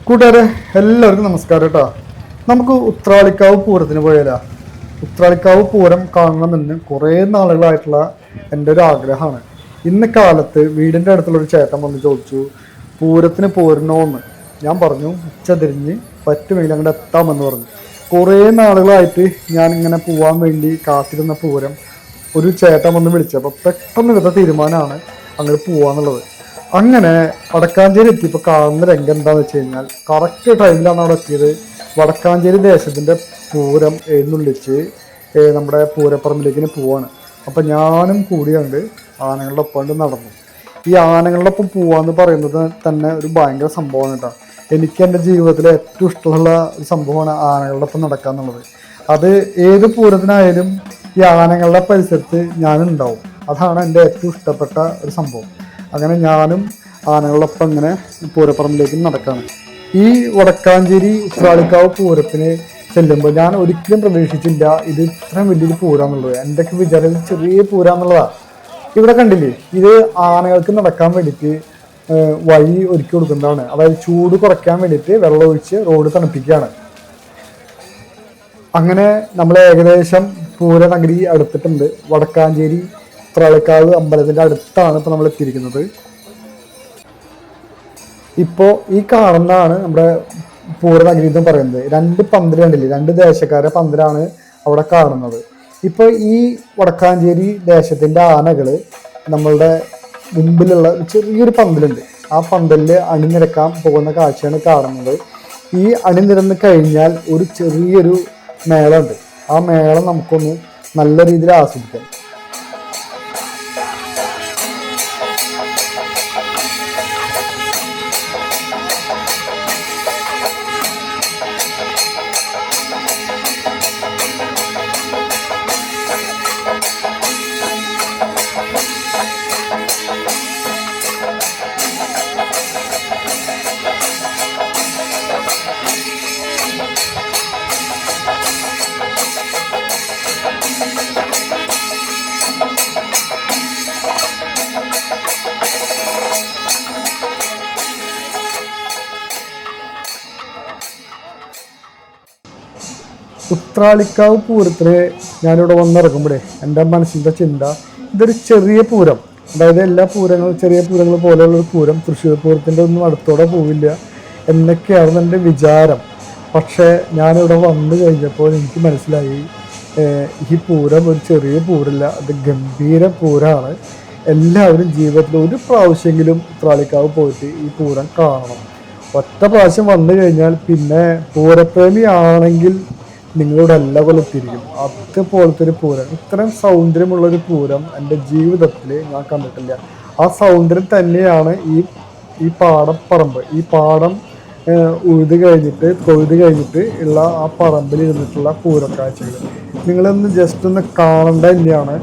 കൂട്ടുകാരെ എല്ലാവർക്കും നമസ്കാരം കേട്ടോ. നമുക്ക് ഉത്രാളിക്കാവ് പൂരത്തിന് പോയാലോ? ഉത്രാളിക്കാവ് പൂരം കാണണമെന്ന് കുറേ നാളുകളായിട്ടുള്ള എൻ്റെ ഒരു ആഗ്രഹമാണ്. ഇന്ന് കാലത്ത് വീടിൻ്റെ അടുത്തുള്ളൊരു ചേട്ടൻ വന്ന് ചോദിച്ചു, പൂരത്തിന് പോരണോന്ന്. ഞാൻ പറഞ്ഞു ഉച്ചതിരിഞ്ഞ് പറ്റുമെങ്കിൽ അങ്ങോട്ട് എത്താമെന്ന് പറഞ്ഞു. കുറേ നാളുകളായിട്ട് ഞാനിങ്ങനെ പോകാൻ വേണ്ടി കാത്തിരുന്ന പൂരം ഒരു ചേട്ടൻ വന്ന് വിളിച്ചപ്പോൾ പെട്ടെന്ന് എടുത്ത തീരുമാനമാണ് അങ്ങോട്ട് പോവാന്നുള്ളത്. അങ്ങനെ വടക്കാഞ്ചേരി എത്തിയപ്പോൾ കാണുന്ന രംഗം എന്താണെന്ന് വെച്ച് കഴിഞ്ഞാൽ, കറക്റ്റ് ടൈമിലാണ് അവിടെ എത്തിയത്. വടക്കാഞ്ചേരി ദേശത്തിൻ്റെ പൂരം എഴുന്നള്ളിച്ച് നമ്മുടെ പൂരപ്പറമ്പിലേക്ക് പോവാണ്. അപ്പം ഞാനും കൂടി കണ്ട് ആനകളുടെ ഒപ്പം നടന്നു. ഈ ആനകളുടെ ഒപ്പം പോവാന്ന് പറയുന്നത് തന്നെ ഒരു ഭയങ്കര സംഭവമാണ് കേട്ടോ. എനിക്ക് എൻ്റെ ജീവിതത്തിലെ ഏറ്റവും ഇഷ്ടമുള്ള ഒരു സംഭവമാണ് ആനകളുടെ ഒപ്പം നടക്കുക എന്നുള്ളത്. അത് ഏത് പൂരത്തിനായാലും ഈ ആനകളുടെ പരിസരത്ത് ഞാനുണ്ടാവും. അതാണ് എൻ്റെ ഏറ്റവും ഇഷ്ടപ്പെട്ട ഒരു സംഭവം. അങ്ങനെ ഞാനും ആനകളൊപ്പം ഇങ്ങനെ പൂരപ്പറമ്പിലേക്ക് നടക്കുകയാണ്. ഈ വടക്കാഞ്ചേരി ഉത്രാളിക്കാവ് പൂരത്തിന് ചെല്ലുമ്പോൾ ഞാൻ ഒരിക്കലും പ്രതീക്ഷിച്ചില്ല ഇത് ഇത്രയും വലിയൊരു പൂരാന്നുള്ളത്. എൻ്റെയൊക്കെ വിചാരം ചെറിയ പൂരാന്നുള്ളതാണ്. ഇവിടെ കണ്ടില്ലേ, ഇത് ആനകൾക്ക് നടക്കാൻ വേണ്ടിയിട്ട് വഴി ഒരുക്കി കൊടുക്കുന്നതാണ്. അതായത് ചൂട് കുറയ്ക്കാൻ വേണ്ടിയിട്ട് വെള്ളം ഒഴിച്ച് റോഡ് തണുപ്പിക്കുകയാണ്. അങ്ങനെ നമ്മൾ ഏകദേശം പൂരനഗരി അടുത്തിട്ടുണ്ട്. വടക്കാഞ്ചേരി ഉത്രാളിക്കാവ് അമ്പലത്തിൻ്റെ അടുത്താണ് ഇപ്പോൾ നമ്മൾ എത്തിയിരിക്കുന്നത്. ഇപ്പോൾ ഈ കാണുന്നതാണ് നമ്മുടെ പൂരനഗരി എന്ന് പറയുന്നത്. രണ്ട് പന്തൽ കണ്ടില്ലേ, രണ്ട് ദേശക്കാരെ പന്തലാണ് അവിടെ കാണുന്നത്. ഇപ്പോൾ ഈ വടക്കാഞ്ചേരി ദേശത്തിൻ്റെ ആനകൾ നമ്മളുടെ മുമ്പിലുള്ള ചെറിയൊരു പന്തലുണ്ട്. ആ പന്തലിൽ അണിനിരക്കാൻ പോകുന്ന കാഴ്ചയാണ് കാണുന്നത്. ഈ അണിനിരന്ന് കഴിഞ്ഞാൽ ഒരു ചെറിയൊരു മേളമുണ്ട്. ആ മേളം നമുക്കൊന്ന് നല്ല രീതിയിൽ ആസ്വദിക്കാം. ഉത്രാളിക്കാവ് പൂരത്തിന് ഞാനിവിടെ വന്നിറങ്ങുമ്പോഴേ എൻ്റെ മനസ്സിൻ്റെ ചിന്ത, ഇതൊരു ചെറിയ പൂരം, അതായത് എല്ലാ പൂരങ്ങളും ചെറിയ പൂരങ്ങൾ പോലെയുള്ളൊരു പൂരം തൃശ്ശൂർ പൂരത്തിൻ്റെ ഒന്നും അടുത്തോടെ പോവില്ല എന്നൊക്കെയാണ് എൻ്റെ വിചാരം. പക്ഷേ ഞാനിവിടെ വന്നു കഴിഞ്ഞപ്പോൾ എനിക്ക് മനസ്സിലായി, ഈ പൂരം ഒരു ചെറിയ പൂരല്ല, അത് ഗംഭീര പൂരമാണ്. എല്ലാവരും ജീവിതത്തിൽ ഒരു പ്രാവശ്യമെങ്കിലും ഉത്രാളിക്കാവ് പോയിട്ട് ഈ പൂരം കാണണം. ഒറ്റ പ്രാവശ്യം വന്നു കഴിഞ്ഞാൽ പിന്നെ പൂരപ്രേമി ആണെങ്കിൽ നിങ്ങളുടെ എല്ലാ കൊല്ലത്തിരിക്കും. അതുപോലത്തെ ഒരു പൂരം, ഇത്രയും സൗന്ദര്യമുള്ളൊരു പൂരം എൻ്റെ ജീവിതത്തിൽ ഞാൻ കണ്ടിട്ടില്ല. ആ സൗന്ദര്യം തന്നെയാണ് ഈ പാടപ്പറമ്പ്. ഈ പാടം തൊഴുത് കഴിഞ്ഞിട്ട് ഉള്ള ആ പറമ്പിൽ ഇരുന്നിട്ടുള്ള പൂരക്കാഴ്ചകൾ നിങ്ങളൊന്ന് ജസ്റ്റ് ഒന്ന് കാണേണ്ട തന്നെയാണ്.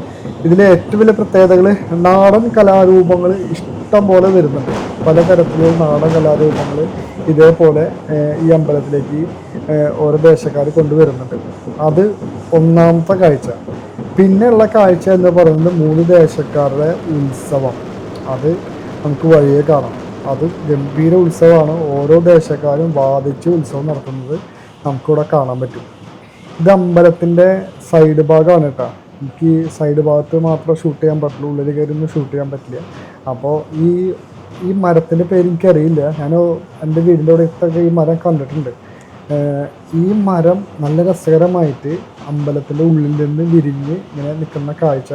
ഇതിലെ ഏറ്റവും വലിയ പ്രത്യേകതകൾ, നാടൻ കലാരൂപങ്ങൾ ഇഷ്ടം പോലെ വരുന്നുണ്ട്. പലതരത്തിലുള്ള നാടൻ കലാരൂപങ്ങൾ ഇതേപോലെ ഈ അമ്പലത്തിലേക്ക് ഓരോ ദേശക്കാർ കൊണ്ടുവരുന്നുണ്ട്. അത് ഒന്നാമത്തെ കാഴ്ച. പിന്നെയുള്ള കാഴ്ച എന്ന് പറയുന്നത് 3 ദേശക്കാരുടെ ഉത്സവം. അത് നമുക്ക് വഴിയെ കാണാം. അത് ഗംഭീര ഉത്സവമാണ്. ഓരോ ദേശക്കാരും വാദിച്ച് ഉത്സവം നടത്തുന്നത് നമുക്കിവിടെ കാണാൻ പറ്റും. ഇത് അമ്പലത്തിൻ്റെ സൈഡ് ഭാഗമാണ് കേട്ടോ. എനിക്ക് സൈഡ് ഭാഗത്ത് മാത്രമേ ഷൂട്ട് ചെയ്യാൻ പറ്റുള്ളൂ, ഉള്ളിൽ കയറിയൊന്നും ഷൂട്ട് ചെയ്യാൻ പറ്റില്ല. അപ്പോൾ ഈ മരത്തിൻ്റെ പേര് എനിക്കറിയില്ല. ഞാൻ എൻ്റെ വീടിൻ്റെ അടുത്തൊക്കെ ഈ മരം കണ്ടിട്ടുണ്ട്. ഈ മരം നല്ല രസകരമായിട്ട് അമ്പലത്തിൻ്റെ ഉള്ളിൽ നിന്ന് വിരിഞ്ഞ് ഇങ്ങനെ നിൽക്കുന്ന കാഴ്ച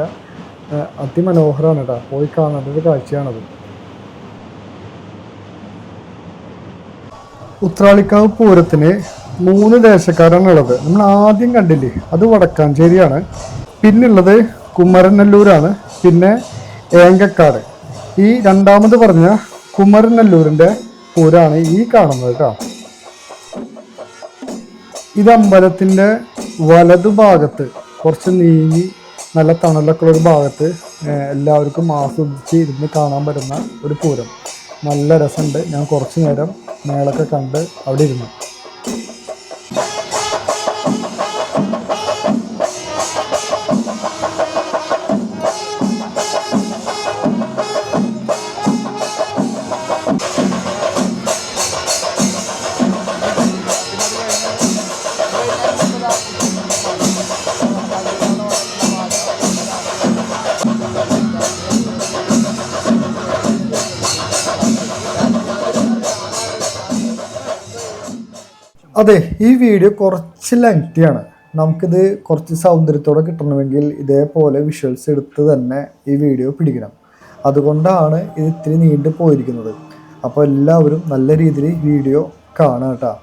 അതിമനോഹരമാണ് കേട്ടോ. പോയി കാണേണ്ട ഒരു കാഴ്ചയാണത്. ഉത്രാളിക്കാവ് പൂരത്തിന് 3 ദേശക്കാരാണ് ഉള്ളത്. നമ്മൾ ആദ്യം കണ്ടില്ലേ, അത് വടക്കാഞ്ചേരിയാണ്. പിന്നുള്ളത് കുമരനെല്ലൂരാണ്. പിന്നെ ഏങ്കക്കാട്. ഈ രണ്ടാമത് പറഞ്ഞ കുമരനെല്ലൂരിൻ്റെ പൂരമാണ് ഈ കാണുന്നത് കേട്ടോ. ഇത് അമ്പലത്തിൻ്റെ വലതുഭാഗത്ത് കുറച്ച് നീങ്ങി നല്ല തണലൊക്കെ ഉള്ളൊരു ഭാഗത്ത് എല്ലാവർക്കും ആസ്വദിച്ച് ഇരുന്ന് കാണാൻ പറ്റുന്ന ഒരു പൂരം. നല്ല രസമുണ്ട്. ഞാൻ കുറച്ച് നേരം മേളൊക്കെ കണ്ട് അവിടെ ഇരുന്നു. അതെ, ഈ വീഡിയോ കുറച്ച് ലെങ്തിയാണ്. നമുക്കിത് കുറച്ച് സൗന്ദര്യത്തോടെ കിട്ടണമെങ്കിൽ ഇതേപോലെ വിഷ്വൽസ് എടുത്ത് തന്നെ ഈ വീഡിയോ പിടിക്കണം. അതുകൊണ്ടാണ് ഇത് ഇത്തിരി നീണ്ടു പോയിരിക്കുന്നത്. അപ്പോൾ എല്ലാവരും നല്ല രീതിയിൽ വീഡിയോ കാണുക കേട്ടോ.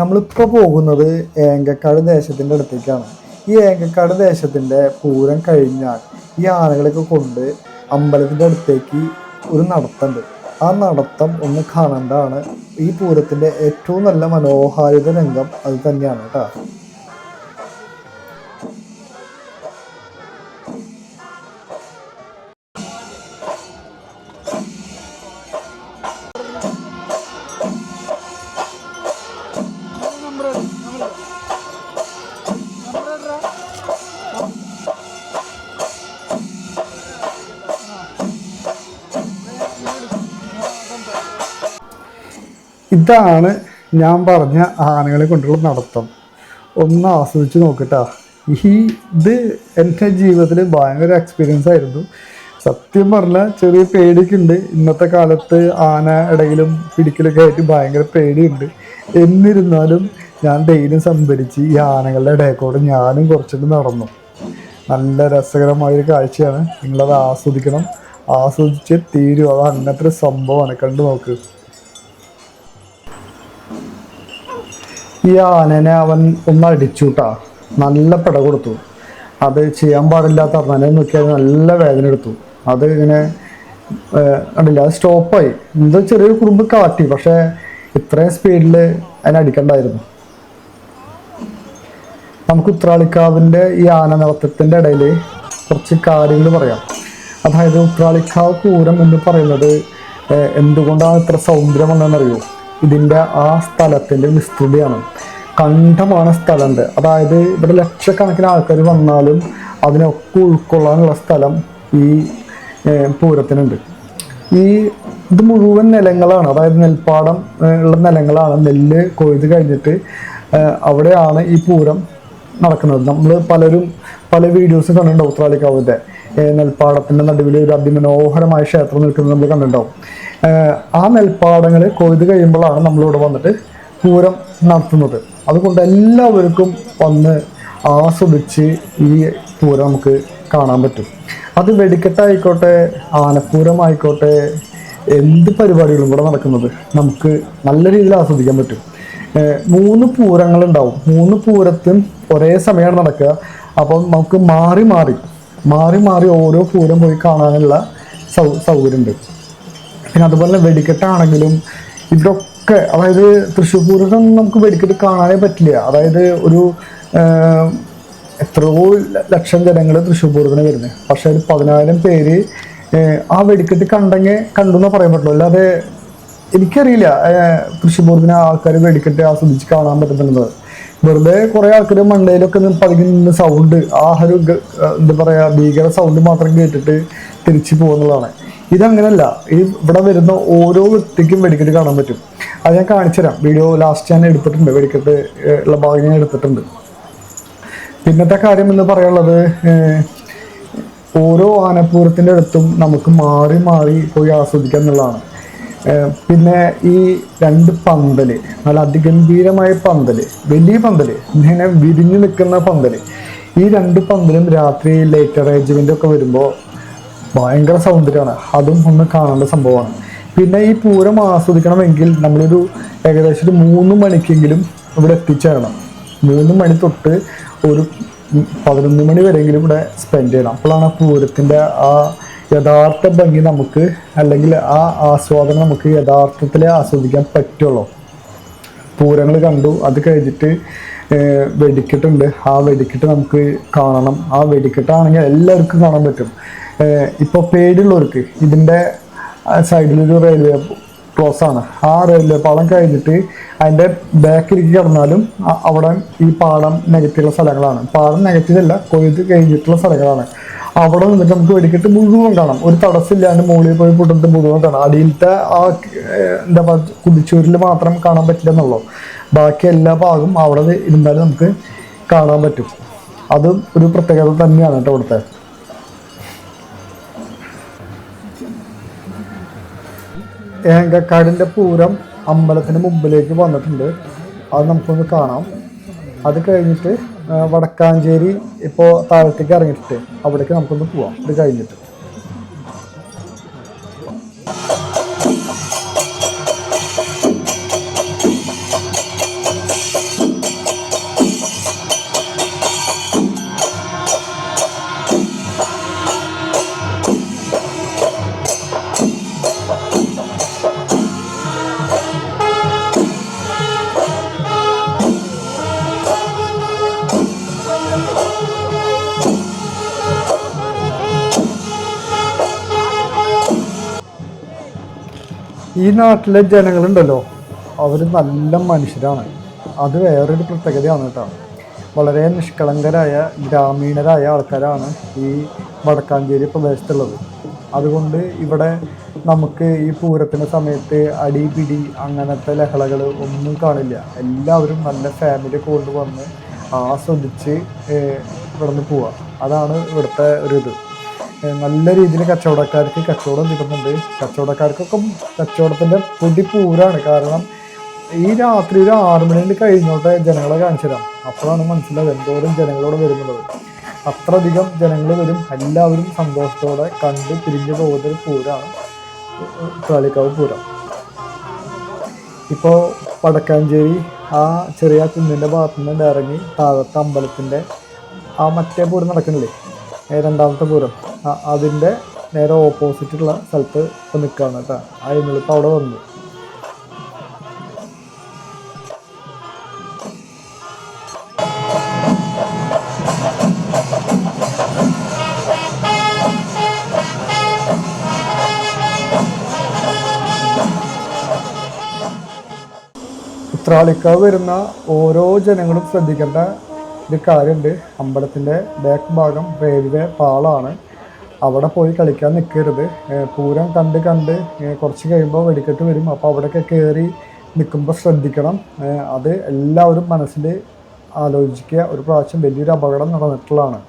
നമ്മളിപ്പോൾ പോകുന്നത് ഏങ്കക്കാട് ദേശത്തിൻ്റെ അടുത്തേക്കാണ്. ഈ ഏങ്കക്കാട് ദേശത്തിൻ്റെ പൂരം കഴിഞ്ഞാൽ ഈ ആനകളൊക്കെ കൊണ്ട് അമ്പലത്തിൻ്റെ അടുത്തേക്ക് ഒരു നടത്തുണ്ട്. ആ നടത്തം ഒന്ന് കാണേണ്ടതാണ്. ഈ പൂരത്തിൻ്റെ ഏറ്റവും നല്ല മനോഹാരിത രംഗം അത് തന്നെയാണ് കേട്ടോ. ഇതാണ് ഞാൻ പറഞ്ഞ ആനകളെ കൊണ്ടുള്ള നടത്തം. ഒന്ന് ആസ്വദിച്ച് നോക്കട്ടാ. ഇത് എൻ്റെ ജീവിതത്തിൽ ഭയങ്കര എക്സ്പീരിയൻസ് ആയിരുന്നു. സത്യം പറഞ്ഞാൽ ചെറിയ പേടിയൊക്കെ ഉണ്ട്. ഇന്നത്തെ കാലത്ത് ആന ഇടയിലും പിടിക്കലൊക്കെ ആയിട്ട് ഭയങ്കര പേടിയുണ്ട്. എന്നിരുന്നാലും ഞാൻ ധൈര്യം സംഭരിച്ച് ഈ ആനകളുടെ ഇടയിൽക്കൂടെ ഞാനും കുറച്ചിട്ട് നടന്നു. നല്ല രസകരമായൊരു കാഴ്ചയാണ്. നിങ്ങളത് ആസ്വദിക്കണം. ആസ്വദിച്ച് തീരും. അത് അങ്ങനത്തെ ഒരു സംഭവമാണ്. കണ്ടു നോക്ക്. ഈ ആനനെ അവൻ ഒന്ന് അടിച്ചുട്ടാ, നല്ല പിട കൊടുത്തു. അത് ചെയ്യാൻ പാടില്ലാത്ത അർണനെ നോക്കിയാൽ നല്ല വേദന എടുത്തു. അത് ഇങ്ങനെ കണ്ടില്ല, അത് സ്റ്റോപ്പായി. എന്തോ ചെറിയൊരു കുറുമ്പ് കാട്ടി, പക്ഷെ ഇത്രയും സ്പീഡിൽ അതിനെ അടിക്കണ്ടായിരുന്നു. നമുക്ക് ഉത്രാളിക്കാവിൻ്റെ ഈ ആന നടത്തത്തിൻ്റെ ഇടയിൽ കുറച്ച് കാര്യങ്ങൾ പറയാം. അതായത് ഉത്രാളിക്കാവ് പൂരം എന്ന് പറയുന്നത് എന്തുകൊണ്ടാണ് ഇത്ര സൗന്ദര്യം വന്നതെന്നറിയോ? ഇതിൻ്റെ ആ സ്ഥലത്തിൻ്റെ വിസ്തൃതിയാണ്. കണ്ടമാണ് സ്ഥലമുണ്ട്. അതായത് ഇവിടെ ലക്ഷക്കണക്കിന് ആൾക്കാർ വന്നാലും അതിനൊക്കെ ഉൾക്കൊള്ളാനുള്ള സ്ഥലം ഈ പൂരത്തിനുണ്ട്. ഇത് മുഴുവൻ നിലങ്ങളാണ്. അതായത് നെൽപ്പാടം ഉള്ള നിലങ്ങളാണ്. നെല്ല് കൊയ്ത് കഴിഞ്ഞിട്ട് അവിടെയാണ് ഈ പൂരം നടക്കുന്നത്. നമ്മൾ പലരും പല വീഡിയോസും കണ്ടിട്ടുണ്ടാവും. ഉത്രാളിക്കാവിൻ്റെ നെൽപ്പാടത്തിൻ്റെ നടുവിൽ ഒരു അതിമനോഹരമായ ക്ഷേത്രം നിൽക്കുന്നത് നമ്മൾ കണ്ടിട്ടുണ്ടാവും. ആ നെൽപ്പാടങ്ങൾ കൊയ്ത് കഴിയുമ്പോഴാണ് നമ്മളിവിടെ വന്നിട്ട് പൂരം നടത്തുന്നത്. അതുകൊണ്ട് എല്ലാവർക്കും വന്ന് ആസ്വദിച്ച് ഈ പൂരം നമുക്ക് കാണാൻ പറ്റും. അത് വെടിക്കെട്ടായിക്കോട്ടെ, ആനപ്പൂരമായിക്കോട്ടെ, എന്ത് പരിപാടികളും ഇവിടെ നടക്കുന്നത് നമുക്ക് നല്ല രീതിയിൽ ആസ്വദിക്കാൻ പറ്റും. 3 പൂരങ്ങളുണ്ടാവും. 3 പൂരത്തും ഒരേ സമയമാണ് നടക്കുക. അപ്പം നമുക്ക് മാറി മാറി ഓരോ പൂരം പോയി കാണാനുള്ള സൗകര്യമുണ്ട്. പിന്നെ അതുപോലെ വെടിക്കെട്ടാണെങ്കിലും ഇവരൊക്കെ, അതായത് തൃശ്ശൂർ പൂരത്തൊന്നും നമുക്ക് വെടിക്കെട്ട് കാണാനേ പറ്റില്ല. അതായത് ഒരു എത്രയോ ലക്ഷം ജനങ്ങൾ തൃശ്ശൂർ പൂരത്തിന് വരുന്നത്. പക്ഷെ ഒരു 10,000 പേര് ആ വെടിക്കെട്ട് കണ്ടു എന്ന് പറയാൻ പറ്റുള്ളൂ. അല്ലാതെ എനിക്കറിയില്ല തൃശ്ശൂർ പൂരത്തിന് ആൾക്കാർ വെടിക്കെട്ട് ആസ്വദിച്ച് കാണാൻ പറ്റുന്നുള്ളത്. വെറുതെ കുറെ ആൾക്കാർ മണ്ടയിലൊക്കെ പതുങ്ങി നിന്ന് സൗണ്ട്, ആ ഒരു എന്താ പറയാ, ഭീകര സൗണ്ട് മാത്രം കേട്ടിട്ട് തിരിച്ചു പോകുന്നതാണ്. ഇതങ്ങനല്ല. ഇവിടെ വരുന്ന ഓരോ വ്യക്തിക്കും വെടിക്കെട്ട് കാണാൻ പറ്റും. അത് ഞാൻ കാണിച്ചു തരാം. വീഡിയോ ലാസ്റ്റ് ഞാൻ എടുത്തിട്ടുണ്ട്. വെടിക്കെട്ട് ഉള്ള ഭാഗം ഞാൻ എടുത്തിട്ടുണ്ട്. പിന്നത്തെ കാര്യം എന്ന് പറയാനുള്ളത്, ഓരോ ആനപ്പൂരത്തിൻ്റെ അടുത്തും നമുക്ക് മാറി പോയി ആസ്വദിക്കുക എന്നുള്ളതാണ്. പിന്നെ ഈ 2 പന്തല്, നല്ല അതിഗംഭീരമായ പന്തല്, വലിയ പന്തല്, ഇങ്ങനെ വിരിഞ്ഞു നിൽക്കുന്ന പന്തല്. ഈ 2 പന്തലും രാത്രി ലൈറ്റ് അറേഞ്ച്മെൻ്റ് ഒക്കെ വരുമ്പോൾ ഭയങ്കര സൗന്ദര്യമാണ്. അതും ഒന്ന് കാണേണ്ട സംഭവമാണ്. പിന്നെ ഈ പൂരം ആസ്വദിക്കണമെങ്കിൽ നമ്മളൊരു ഏകദേശം 3 മണിക്കെങ്കിലും ഇവിടെ എത്തിച്ചേരണം. 3 മണി തൊട്ട് ഒരു 11 മണി വരെയെങ്കിലും ഇവിടെ സ്പെൻഡ് ചെയ്യണം. അപ്പോഴാണ് പൂരത്തിൻ്റെ ആ യഥാർത്ഥ ഭംഗി നമുക്ക്, അല്ലെങ്കിൽ ആ ആസ്വാദനം നമുക്ക് യഥാർത്ഥത്തിൽ ആസ്വദിക്കാൻ പറ്റുള്ളൂ. പൂരങ്ങൾ കണ്ടു, അത് കഴിഞ്ഞിട്ട് വെടിക്കെട്ടുണ്ട്. ആ വെടിക്കെട്ട് നമുക്ക് കാണണം. ആ വെടിക്കെട്ടാണെങ്കിൽ എല്ലാവർക്കും കാണാൻ പറ്റും. ഇപ്പോൾ പേടിയുള്ളവർക്ക് ഇതിൻ്റെ സൈഡിലൊരു റെയിൽവേ ക്രോസ് ആണ്. ആ റെയിൽവേ പാളം കഴിഞ്ഞിട്ട് അതിൻ്റെ ബാക്കിലേക്ക് കിടന്നാലും അവിടെ ഈ പാടം നെഗറ്റീവുള്ള സ്ഥലങ്ങളാണ്. പാടം നെഗറ്റീവ് അല്ല, കൊയ്ത് കഴിഞ്ഞിട്ടുള്ള സ്ഥലങ്ങളാണ്. അവിടെ നിന്നിട്ട് നമുക്ക് വെടിക്കെട്ട് മുഴുവൻ കാണാം. ഒരു തടസ്സമില്ലാണ്ട് മുകളിൽ പോയി പൊട്ടുന്നത് മുഴുവൻ കാണാം. അടിയിലത്തെ ആ എന്താ പറയുക, കുതിച്ചൂരിൽ മാത്രം കാണാൻ പറ്റില്ല എന്നുള്ളൂ. ബാക്കി എല്ലാ ഭാഗവും അവിടെ ഇരുന്നാലും നമുക്ക് കാണാൻ പറ്റും. അതും ഒരു പ്രത്യേകത തന്നെയാണ് കേട്ടോ ഇവിടുത്തെ. ഏങ്കക്കാടിൻ്റെ പൂരം അമ്പലത്തിന് മുമ്പിലേക്ക് വന്നിട്ടുണ്ട്. അത് നമുക്കൊന്ന് കാണാം. അത് കഴിഞ്ഞിട്ട് വടക്കാഞ്ചേരി ഇപ്പോൾ താഴത്തേക്ക് ഇറങ്ങിയിട്ട് അവിടേക്ക് നമുക്കൊന്ന് പോവാം. ഇത് കഴിഞ്ഞിട്ട് ഈ നാട്ടിലെ ജനങ്ങളുണ്ടല്ലോ, അവർ നല്ല മനുഷ്യരാണ്. അത് വേറൊരു പ്രത്യേകതയാണ് കേട്ടോ. വളരെ നിഷ്കളങ്കരായ ഗ്രാമീണരായ ആൾക്കാരാണ് ഈ വടക്കാഞ്ചേരി പ്രദേശത്തുള്ളത്. അതുകൊണ്ട് ഇവിടെ നമുക്ക് ഈ പൂരത്തിൻ്റെ സമയത്ത് അടിപിടി അങ്ങനത്തെ ലഹളകൾ ഒന്നും കാണില്ല. എല്ലാവരും നല്ല ഫാമിലി കൊണ്ടുവന്ന് ആസ്വദിച്ച് ഇവിടുന്ന് പോവുക. അതാണ് ഇവിടുത്തെ ഒരു ഇത്. നല്ല രീതിയിൽ കച്ചവടക്കാർക്ക് കച്ചവടം കിട്ടുന്നുണ്ട്. കച്ചവടക്കാർക്കൊക്കെ കച്ചവടത്തിൻ്റെ പൂരാണ്. കാരണം ഈ രാത്രി ഒരു 6 മണി കഴിഞ്ഞോട്ടെ ജനങ്ങളെ കാണിച്ചു തരാം. അപ്പോഴാണ് മനസ്സിലായത് എന്തോരം ജനങ്ങളോട് വരുന്നുള്ളത്. അത്രയധികം ജനങ്ങൾ വരും. എല്ലാവരും സന്തോഷത്തോടെ കണ്ട് പിരിഞ്ഞു പോകുന്നൊരു പൂരാണ് ഉത്രാലിക്കാവ് പൂരം. ഇപ്പോൾ വടക്കാഞ്ചേരി ആ ചെറിയ കുന്നിൻ്റെ ഭാഗത്തു നിന്ന് ഇറങ്ങി താഴത്തെ അമ്പലത്തിൻ്റെ ആ മറ്റേ പൂരം നടക്കുന്നില്ലേ, രണ്ടാമത്തെ പൂരം, അതിൻ്റെ നേരെ ഓപ്പോസിറ്റുള്ള സ്ഥലത്ത് ഇപ്പോൾ നിൽക്കുകയാണ് കേട്ടോ. ആ എഴുന്നള്ളിപ്പ് അവിടെ വന്നു. ഉത്രാലിക്കാവ് വരുന്ന ഓരോ ജനങ്ങളും ശ്രദ്ധിക്കേണ്ട ഒരു കാര്യമുണ്ട്. അമ്പലത്തിൻ്റെ ബാക്ക് ഭാഗം റെയിൽവേ പാളമാണ്. അവിടെ പോയി കളിക്കാൻ നിൽക്കരുത്. പൂരം കണ്ട് കുറച്ച് കഴിയുമ്പോൾ വെടിക്കെട്ട് വരും. അപ്പോൾ അവിടെയൊക്കെ കയറി നിൽക്കുമ്പോൾ ശ്രദ്ധിക്കണം. അത് എല്ലാവരും മനസ്സിൽ ആലോചിക്കുക. ഒരു പ്രാവശ്യം വലിയൊരു അപകടം നടന്നിട്ടുള്ളതാണ്.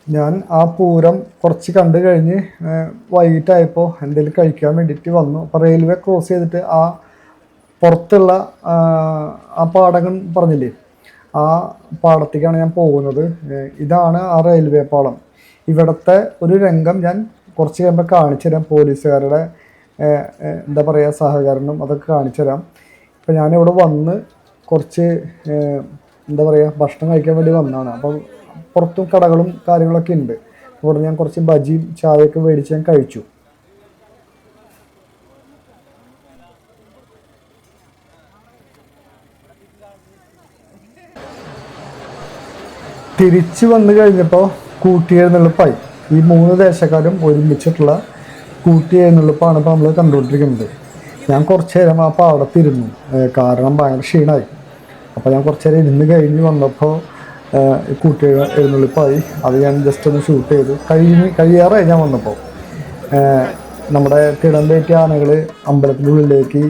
ഞാൻ ആ പൂരം കുറച്ച് കണ്ടു കഴിഞ്ഞ് വൈകിട്ടായപ്പോൾ എന്തെങ്കിലും കഴിക്കാൻ വേണ്ടിയിട്ട് വന്നു. അപ്പോൾ റെയിൽവേ ക്രോസ് ചെയ്തിട്ട് ആ പുറത്തുള്ള ആ പാടങ്ങൾ പറഞ്ഞില്ലേ, ആ പാടത്തേക്കാണ് ഞാൻ പോകുന്നത്. ഇതാണ് ആ റെയിൽവേ പാളം. ഇവിടുത്തെ ഒരു രംഗം ഞാൻ കുറച്ച് കഴിയുമ്പോൾ കാണിച്ചു തരാം. പോലീസുകാരുടെ എന്താ പറയുക സഹകരണം അതൊക്കെ കാണിച്ചു തരാം. ഇപ്പം ഞാനിവിടെ വന്ന് കുറച്ച് എന്താ പറയുക ഭക്ഷണം കഴിക്കാൻ വേണ്ടി വന്നതാണ്. അപ്പം പുറത്തും കടകളും കാര്യങ്ങളൊക്കെ ഉണ്ട്. ഇവിടെ ഞാൻ കുറച്ച് ബജിയും ചായയൊക്കെ മേടിച്ച് ഞാൻ കഴിച്ചു. തിരിച്ചു വന്നു കഴിഞ്ഞപ്പോൾ കൂട്ടിയെഴുന്നള്ളിപ്പായി. ഈ 3 ദേശക്കാരും ഒരുമിച്ചിട്ടുള്ള കൂട്ടിയെഴുന്നള്ളിപ്പാണ് ഇപ്പോൾ നമ്മൾ കണ്ടുകൊണ്ടിരിക്കുന്നത്. ഞാൻ കുറച്ച് നേരം ആ പാടത്തിരുന്നു. കാരണം ഭയങ്കര ക്ഷീണമായി. അപ്പോൾ ഞാൻ കുറച്ച് നേരം ഇരുന്ന് കഴിഞ്ഞ് വന്നപ്പോൾ എഴുന്നള്ളിപ്പായി. അത് ഞാൻ ജസ്റ്റ് ഒന്ന് ഷൂട്ട് ചെയ്തു. കഴിയാറായി ഞാൻ വന്നപ്പോൾ. നമ്മുടെ തിടമ്പേറ്റ ആനകൾ അമ്പലത്തിൻ്റെ ഉള്ളിലേക്ക്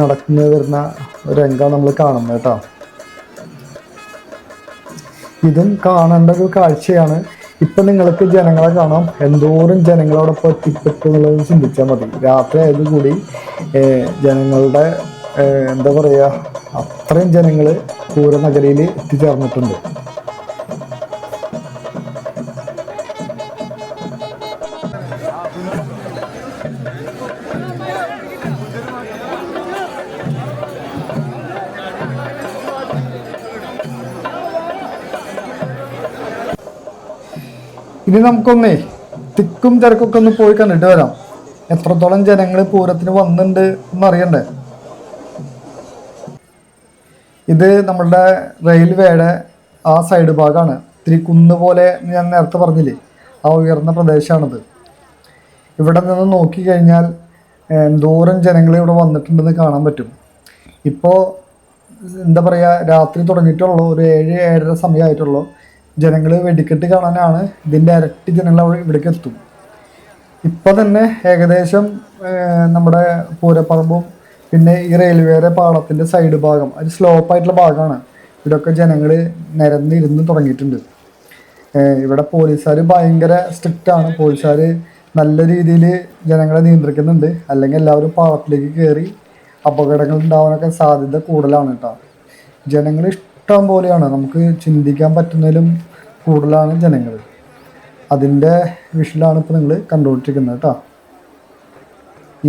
നടക്കുന്ന വരുന്ന രംഗം നമ്മൾ കാണുന്നത് കേട്ടോ. ഇതും കാണേണ്ട ഒരു കാഴ്ചയാണ്. ഇപ്പം നിങ്ങൾക്ക് ജനങ്ങളെ കാണാം. എന്തോരം ജനങ്ങളോടൊപ്പം എത്തിപ്പെട്ടുന്നുള്ളത് ചിന്തിച്ചാൽ മതി. രാത്രി ആയതുകൂടി ജനങ്ങളുടെ എന്താ പറയുക, അത്രയും ജനങ്ങൾ പൂരനഗരിയിൽ എത്തിച്ചേർന്നിട്ടുണ്ട്. ഇനി നമുക്കൊന്നേ തിക്കും തിരക്കൊക്കെ ഒന്ന് പോയി കണ്ടിട്ട് വരാം. എത്രത്തോളം ജനങ്ങൾ പൂരത്തിന് വന്നിട്ടുണ്ട് എന്നറിയണ്ടേ. ഇത് നമ്മളുടെ റെയിൽവേയുടെ ആ സൈഡ് ഭാഗമാണ്. ഇത്തിരി കുന്ന് പോലെ ഞാൻ നേരത്തെ പറഞ്ഞില്ലേ, ആ ഉയർന്ന പ്രദേശമാണിത്. ഇവിടെ നിന്ന് നോക്കിക്കഴിഞ്ഞാൽ എന്തോരം ജനങ്ങൾ ഇവിടെ വന്നിട്ടുണ്ടെന്ന് കാണാൻ പറ്റും. ഇപ്പോൾ എന്താ പറയുക, രാത്രി തുടങ്ങിയിട്ടുള്ളൂ. ഒരു 7-7:30 സമയമായിട്ടുള്ളൂ. ജനങ്ങൾ വെടിക്കെട്ട് കാണാനാണ്. ഇതിൻ്റെ ഇരട്ടി ജനങ്ങൾ ഇവിടേക്ക് എത്തും. ഇപ്പം തന്നെ ഏകദേശം നമ്മുടെ പൂരപ്പറമ്പും പിന്നെ ഈ റെയിൽവേയുടെ പാളത്തിൻ്റെ സൈഡ് ഭാഗം, അത് സ്ലോപ്പായിട്ടുള്ള ഭാഗമാണ്. ഇവിടെയൊക്കെ ജനങ്ങൾ നിരന്നിരുന്ന് തുടങ്ങിയിട്ടുണ്ട്. ഇവിടെ പോലീസുകാർ ഭയങ്കര സ്ട്രിക്റ്റാണ്. പോലീസുകാർ നല്ല രീതിയിൽ ജനങ്ങളെ നിയന്ത്രിക്കുന്നുണ്ട്. അല്ലെങ്കിൽ എല്ലാവരും പാളത്തിലേക്ക് കയറി അപകടങ്ങൾ ഉണ്ടാവാനൊക്കെ സാധ്യത കൂടുതലാണ് കേട്ടോ. ജനങ്ങൾ ഇഷ്ടം പോലെയാണ്, നമുക്ക് ചിന്തിക്കാൻ പറ്റുന്നതിലും കൂടുതലാണ് ജനങ്ങൾ. അതിൻ്റെ വിഷലാണ് ഇപ്പോൾ നിങ്ങൾ കണ്ടുകൊണ്ടിരിക്കുന്നത് കേട്ടോ.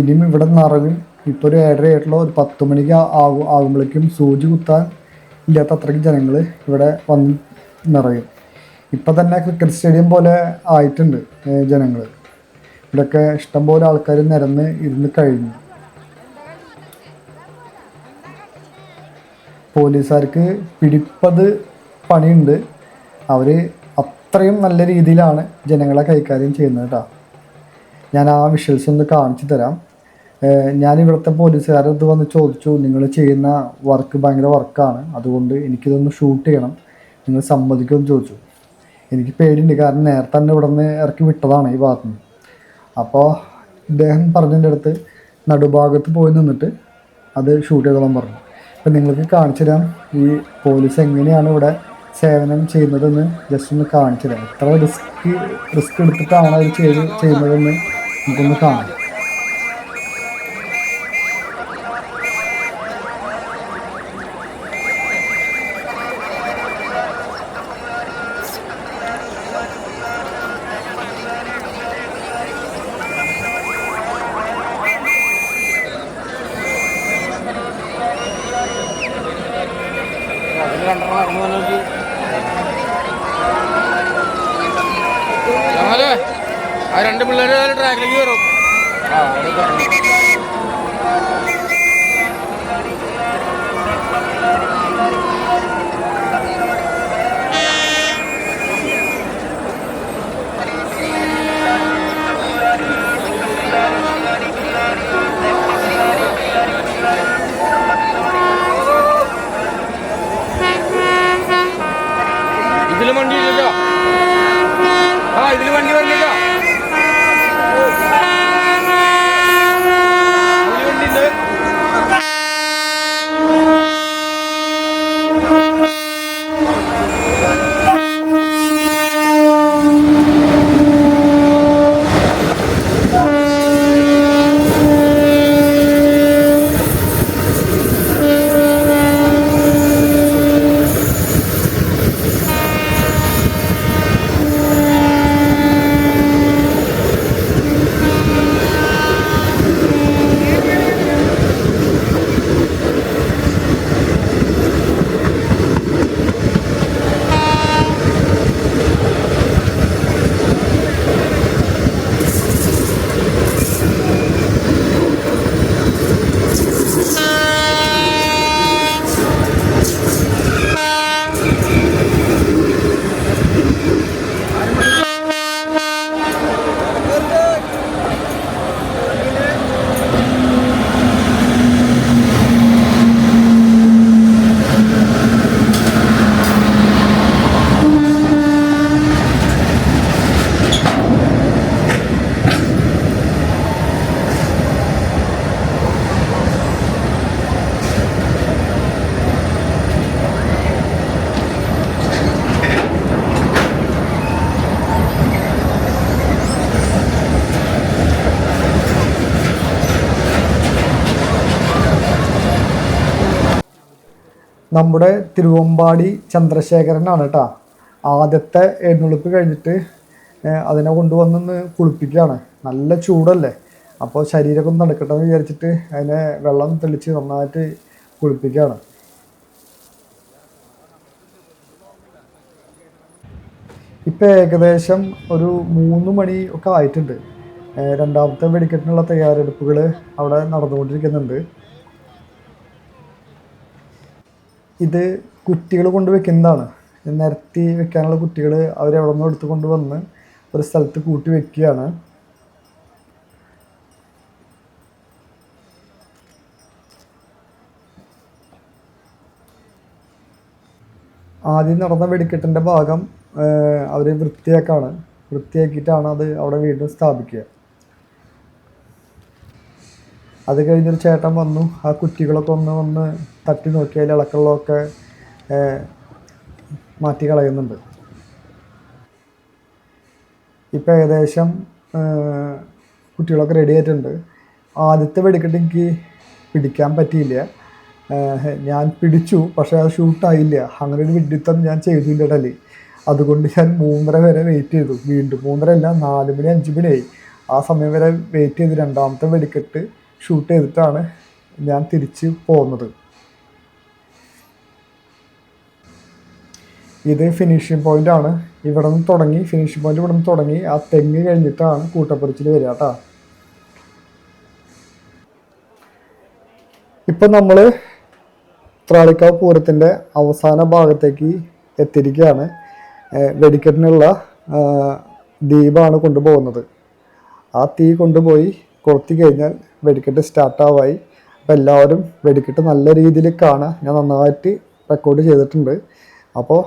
ഇനിയും ഇവിടെ നിറയും. ഇപ്പോൾ ഒരു 7:30 ആയിട്ടുള്ള ഒരു 10 മണിക്ക് ആകുമ്പോഴേക്കും സൂചി കുത്താൻ ഇല്ലാത്ത അത്രയ്ക്ക് ജനങ്ങൾ ഇവിടെ വന്ന് നിറയും. ഇപ്പം തന്നെ ക്രിക്കറ്റ് സ്റ്റേഡിയം പോലെ ആയിട്ടുണ്ട് ജനങ്ങൾ. ഇവിടെയൊക്കെ ഇഷ്ടംപോലെ ആൾക്കാർ നിരന്ന് ഇരുന്ന് കഴിഞ്ഞു. പോലീസുകാർക്ക് പിടിപ്പത് പണിയുണ്ട്. അവർ അത്രയും നല്ല രീതിയിലാണ് ജനങ്ങളെ കൈകാര്യം ചെയ്യുന്നത് കേട്ടോ. ഞാൻ ആ വിഷ്വൽസ് ഒന്ന് കാണിച്ചു തരാം. ഞാൻ ഇവിടുത്തെ പോലീസുകാരടുത്ത് വന്ന് ചോദിച്ചു, നിങ്ങൾ ചെയ്യുന്ന വർക്ക് ഭയങ്കര വർക്കാണ്, അതുകൊണ്ട് എനിക്കിതൊന്ന് ഷൂട്ട് ചെയ്യണം, നിങ്ങൾ സമ്മതിക്കുമെന്ന് ചോദിച്ചു. എനിക്ക് പേടിയുണ്ട്, കാരണം നേരത്തെ തന്നെ ഇവിടെ നിന്ന് ഇറക്കി വിട്ടതാണ് ഈ ഭാഗത്തു നിന്ന്. അപ്പോൾ ഇദ്ദേഹം പറഞ്ഞതിൻ്റെ അടുത്ത് നടുഭാഗത്ത് പോയി നിന്നിട്ട് അത് ഷൂട്ട് ചെയ്തോളാൻ പറഞ്ഞു. അപ്പം നിങ്ങൾക്ക് കാണിച്ചു തരാം ഈ പോലീസ് എങ്ങനെയാണ് ഇവിടെ സേവനം ചെയ്യുന്നതെന്ന് ജസ്റ്റ് ഒന്ന് കാണിച്ചു തരാം. എത്ര റിസ്ക് എടുത്തിട്ടാണ് അവർ ചെയ്യുന്നതെന്ന് നമുക്കൊന്ന് കാണാം. ആ 2 പിള്ളേർ ട്രാക്കിലേക്ക് കയറും. ഇതിലും വണ്ടി ഇല്ലല്ലോ. ഇതിൽ വണ്ടി വന്നില്ല. നമ്മുടെ തിരുവമ്പാടി ചന്ദ്രശേഖരനാണ് കേട്ടോ. ആദ്യത്തെ എഴുന്നള്ളിപ്പ് കഴിഞ്ഞിട്ട് അതിനെ കൊണ്ടുവന്ന് കുളിപ്പിക്കുകയാണ്. നല്ല ചൂടല്ലേ, അപ്പോൾ ശരീരമൊക്കെ ഒന്ന് നടക്കട്ടെ എന്ന് വിചാരിച്ചിട്ട് അതിനെ വെള്ളം തെളിച്ച് നന്നായിട്ട് കുളിപ്പിക്കുകയാണ്. ഇപ്പം ഏകദേശം ഒരു 3 മണി ഒക്കെ ആയിട്ടുണ്ട്. രണ്ടാമത്തെ വെടിക്കെട്ടിനുള്ള തയ്യാറെടുപ്പുകൾ അവിടെ നടന്നുകൊണ്ടിരിക്കുന്നുണ്ട്. ഇത് കുറ്റികൾ കൊണ്ട് വെക്കുന്നതാണ്. നിരത്തി വെക്കാനുള്ള കുറ്റികൾ അവരെവിടെ നിന്നും എടുത്ത് കൊണ്ടുവന്ന് ഒരു സ്ഥലത്ത് കൂട്ടി വെക്കുകയാണ്. ആദ്യം നടന്ന വെടിക്കെട്ടിൻ്റെ ഭാഗം അവർ വൃത്തിയാക്കിയിട്ടാണ് അത് അവിടെ വീണ്ടും സ്ഥാപിക്കുക. അത് കഴിഞ്ഞൊരു ചേട്ടൻ വന്നു, ആ കുറ്റികളൊക്കെ ഒന്ന് തട്ടി നോക്കി അതിൽ ഇളക്കമുള്ളതൊക്കെ മാറ്റി കളയുന്നുണ്ട്. ഇപ്പം ഏകദേശം കുറ്റികളൊക്കെ റെഡി ആയിട്ടുണ്ട്. ആദ്യത്തെ വെടിക്കെട്ട് എനിക്ക് പിടിക്കാൻ പറ്റിയില്ല. ഞാൻ പിടിച്ചു, പക്ഷേ അത് ഷൂട്ടായില്ല. അങ്ങനെ ഒരു വിഡ്ഢിത്തം ഞാൻ ചെയ്തില്ല ഇടയിൽ. അതുകൊണ്ട് ഞാൻ 3:30 വരെ വെയിറ്റ് ചെയ്തു. വീണ്ടും 3:30 അല്ല, 4 മണി 5 മണിയായി. ആ സമയം വരെ വെയിറ്റ് ചെയ്ത് രണ്ടാമത്തെ വെടിക്കെട്ട് ഷൂട്ട് ചെയ്തിട്ടാണ് ഞാൻ തിരിച്ച് പോകുന്നത്. ഇത് ഫിനിഷിംഗ് പോയിൻ്റാണ്. ഇവിടെ നിന്ന് തുടങ്ങി ഫിനിഷിംഗ് പോയിൻ്റ് ഇവിടെ നിന്ന് തുടങ്ങി ആ തെങ്ങ് കഴിഞ്ഞിട്ടാണ് കൂട്ടപ്പറിച്ചിൽ വരിക കേട്ടോ. ഇപ്പം നമ്മൾ ഉത്രാളിക്കാവ് പൂരത്തിൻ്റെ അവസാന ഭാഗത്തേക്ക് എത്തിയിരിക്കുകയാണ്. വെടിക്കെട്ടിനുള്ള ദീപമാണ് കൊണ്ടുപോകുന്നത്. ആ തീ കൊണ്ടുപോയി കൊളുത്തി കഴിഞ്ഞാൽ വെടിക്കെട്ട് സ്റ്റാർട്ടാവായി. അപ്പോൾ എല്ലാവരും വെടിക്കെട്ട് നല്ല രീതിയിൽ കാണാൻ ഞാൻ നന്നായിട്ട് റെക്കോർഡ് ചെയ്തിട്ടുണ്ട്. അപ്പോൾ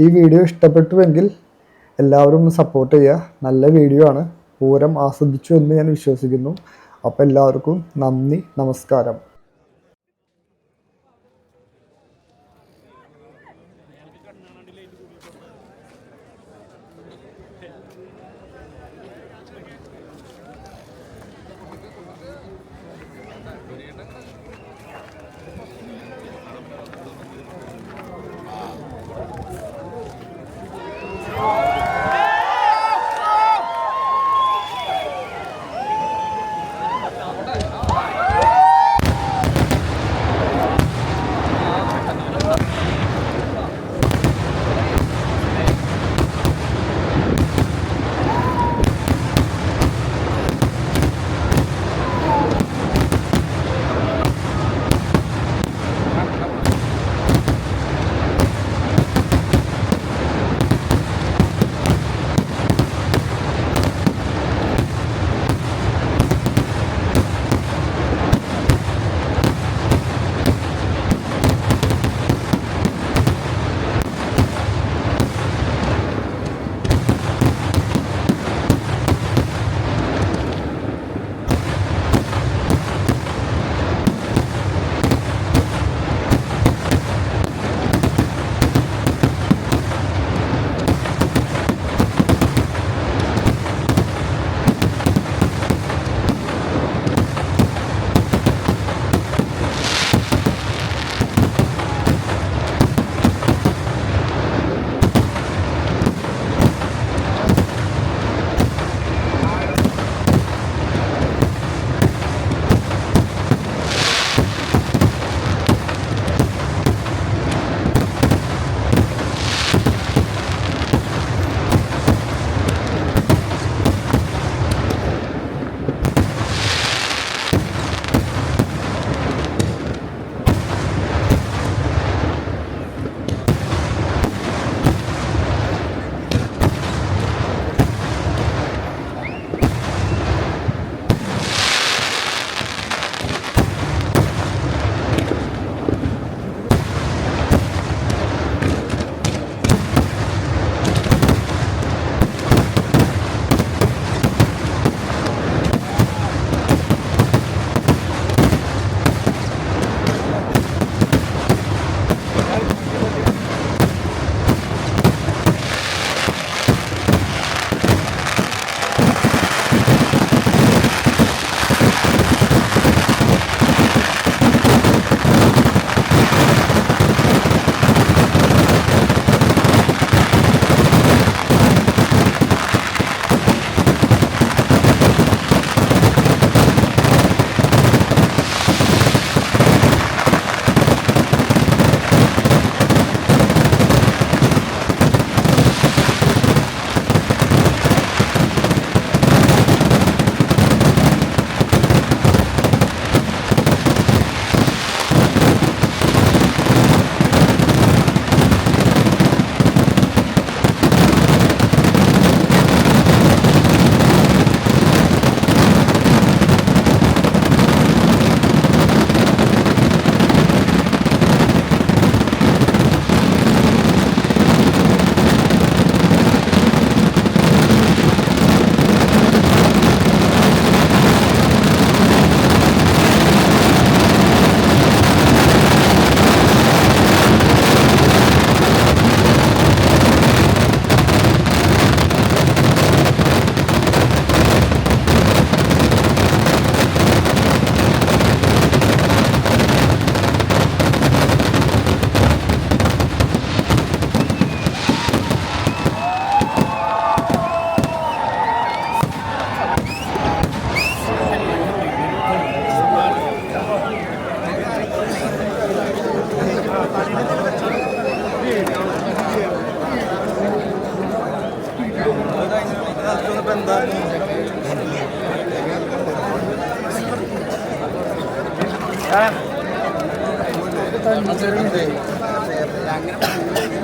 ഈ വീഡിയോ ഇഷ്ടപ്പെട്ടുവെങ്കിൽ എല്ലാവരും ഒന്ന് സപ്പോർട്ട് ചെയ്യുക. നല്ല വീഡിയോ ആണ്. പൂരം ആസ്വദിച്ചു എന്ന് ഞാൻ വിശ്വസിക്കുന്നു. അപ്പോൾ എല്ലാവർക്കും നന്ദി, നമസ്കാരം. അങ്ങനെ